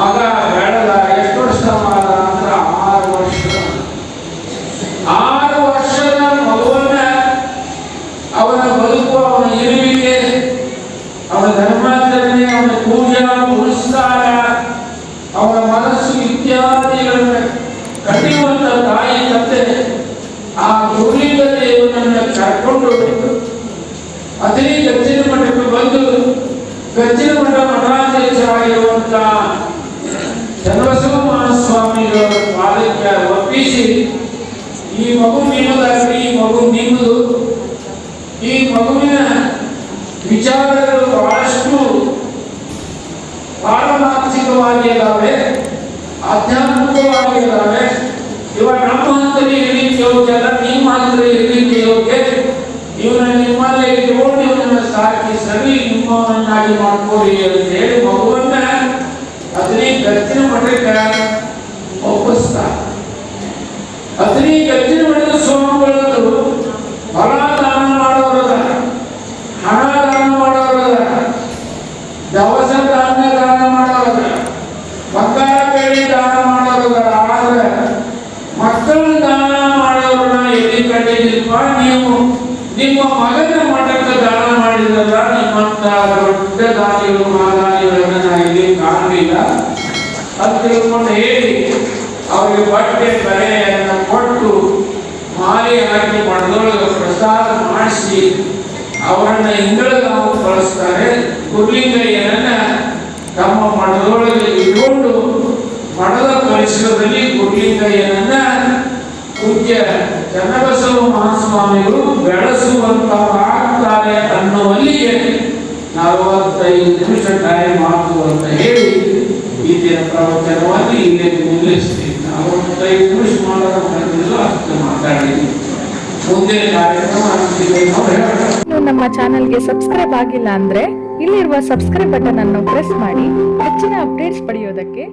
ಮಗ ಬೆಳೆದ ಎಷ್ಟು ವರ್ಷ ಆದ ಅಂದ್ರೆ 6 ವರ್ಷ. 6 ವರ್ಷದ ಮಗುವನ್ನ ಅವನ ಬದುಕು, ಅವನ ಇರುವಿಕೆ, ಅವನ ಧರ್ಮಾಚರಣೆ, ಅವನ ಪೂಜಾ ಪುರಸ್ಕಾರ, ಅವನ ಮನಸ್ಸು ಇತ್ಯಾದಿಗಳನ್ನು ಕಟ್ಟಿರುವಂತ ತಾಯಿ ತಂದೆ ಆ ಗುರುಲಿಂಗ ದೇವನನ್ನ ಕರ್ಕೊಂಡು ಅದೇ ಗಚ್ಚಿನ ಮಠಕ್ಕೆ ಬಂದು ಗಚ್ಚಿನ ಮಠ ಮಠಾಧ್ಯಕ್ಷರಾಗಿರುವಂತ ಚನ್ನಬಸವ ಮಹಾಸ್ವಾಮಿಗಳ ಪಾದಕ್ಕೆ ಒಪ್ಪಿಸಿ, ಈ ಮಗು ನಿಮ್ಮದಾಗಲಿ, ಈ ಮಗು ನಿಮ್ಮದು, ಈ ಮಗುವಿನ ವಿಚಾರಗಳು ಬಹಳಷ್ಟು ಪಾರಮಾರ್ಥಿಕವಾಗಿ ಇದ್ದಾವೆ, ಆಧ್ಯಾತ್ಮಿಕವಾಗಿ ಇದ್ದಾವೆ. ಇವಾಗ ನಮ್ಮ ಹಂತದಲ್ಲಿ ಇರಲಿಕ್ಕೆ ಯೋಗ್ಯ ಅಲ್ಲ, ನಿಮ್ಮ ಹಂತದಲ್ಲಿ ಇರಲಿಕ್ಕೆ ಯೋಗ್ಯ. ಇವನ ನಿಮ್ಮಲ್ಲೇ ಇಟ್ಕೊಂಡು ಇವನನ್ನ ಸಾಕಿ ಸರಿ ನಿಮ್ಮವನ್ನಾಗಿ ಮಾಡ್ಕೋರಿ ಅಂತ ಹೇಳಿ ಮಗುವನ್ನ ಅದನ್ನೇ ಗಚ್ಚಿನ ಮಠಕ್ಕೆ ಒಪ್ಪಿಸ್ತಾರೆ. ಅದನ್ನೇ ಗಚ್ಚಿನ ಮಠದ ಸ್ವಾಮಿಗಳು ಹೊಲ ದಾನ ಮಾಡೋರದ, ಹಣ ದಾನ ಮಾಡೋರದ, ದವಸ ಧಾನ್ಯ ದಾನ ಮಾಡೋರದ, ಬಂಗಾರ ಬೆಳ್ಳಿ ದಾನ ಮಾಡೋರದ, ಆದ್ರೆ ಮಕ್ಕಳ ದಾನ ಮಾಡೋರನ್ನ ಎಲ್ಲಿ ಕಂಡಿದ್ದೀರಪ್ಪ ನೀವು? ನಿಮ್ಮ ಮಗನ ಮಠಕ್ಕೆ ದಾನ ಮಾಡಿದ್ರಲ್ಲ, ನಿಮ್ಮಂತ ದೊಡ್ಡ ದಾನಿಗಳು ಮಹಾದಾನಿಗಳನ್ನ ನಾ ಇಲ್ಲಿ ಕಾಣಲಿಲ್ಲ ಅಂತ ತಿಳ್ಕೊಂಡು ಹೇಳಿ ಅವರಿಗೆ ಬಟ್ಟೆ ಬರೆಯನ್ನು ಕೊಟ್ಟು ಮಾಲೆ ಹಾಕಿ ಮಠದೊಳಗೆ ಪ್ರಸಾದ ಮಾಡಿಸಿ ಅವರನ್ನ ಇಂಗಳಿಗೆ ನಾವು ಕಳಿಸ್ತಾರೆ. ಗುರುಲಿಂಗಯ್ಯನನ್ನ ತಮ್ಮ ಮಠದೊಳಗೆ ಇಟ್ಕೊಂಡು ಮಠದ ಪರಿಸರದಲ್ಲಿ ಗುರುಲಿಂಗಯ್ಯನನ್ನ ಪೂಜ್ಯ ಚನ್ನಬಸವ ಮಹಾಸ್ವಾಮಿಗಳು ಬೆಳೆಸುವಂತವರಾಗ್ತಾರೆ ಅನ್ನುವಲ್ಲಿಗೆ 45 ನಿಮಿಷ ಟೈಮ್ ಆಗುವ ಅಂತ ಹೇಳಿ ಈ ದಿನ ಪ್ರವಚನವನ್ನು ಇಲ್ಲೇ ನಿಲ್ಲಿಸ್ತೀನಿ. 45 ನಿಮಿಷ ಮಾಡೋದಿಲ್ಲ, ಅಷ್ಟು ಮಾತಾಡಿದ್ದೀನಿ. ಮುಂದೆ ಕಾರ್ಯಕ್ರಮ ನೀವು ನಮ್ಮ ಚಾನೆಲ್ಗೆ ಸಬ್ಸ್ಕ್ರೈಬ್ ಆಗಿಲ್ಲ ಅಂದ್ರೆ ಇಲ್ಲಿರುವ ಸಬ್ಸ್ಕ್ರೈಬ್ ಬಟನ್ ಅನ್ನು ಪ್ರೆಸ್ ಮಾಡಿ ಹೆಚ್ಚಿನ ಅಪ್ಡೇಟ್ಸ್ ಪಡೆಯೋದಕ್ಕೆ.